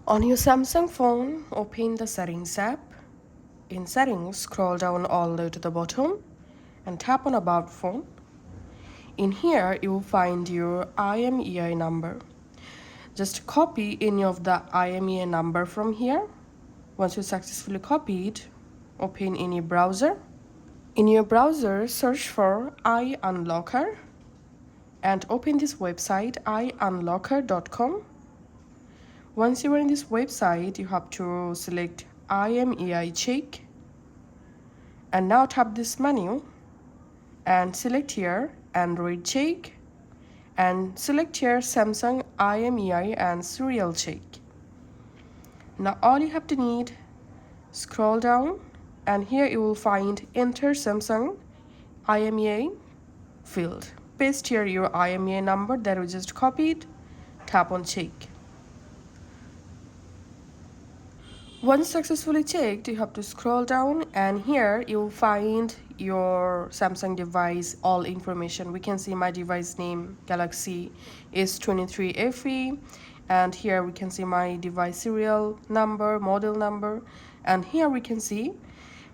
On your Samsung phone, open the Settings app. In Settings, scroll down all the way to the bottom and tap on About Phone. In here, you will find your IMEI number. Just copy any of the IMEI number from here. Once you successfully copied, open any browser. In your browser, search for iUnlocker and open this website iUnlocker.com. Once you are in this website, you have to select IMEI check and now tap this menu and select here Android check and select here Samsung IMEI and serial check. Now all you have to need, scroll down and here you will find enter Samsung IMEI field. Paste here your IMEI number that we just copied, tap on check. Once successfully checked, you have to scroll down and here you will find your Samsung device, all information. We can see my device name, Galaxy S23 FE, and here we can see my device serial number, model number, and here we can see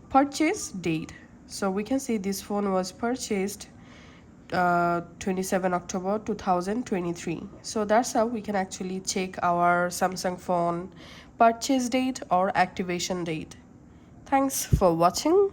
purchase date. So we can see this phone was purchased 27 October 2023. So that's how we can actually check our Samsung phone purchase date or activation date. Thanks for watching.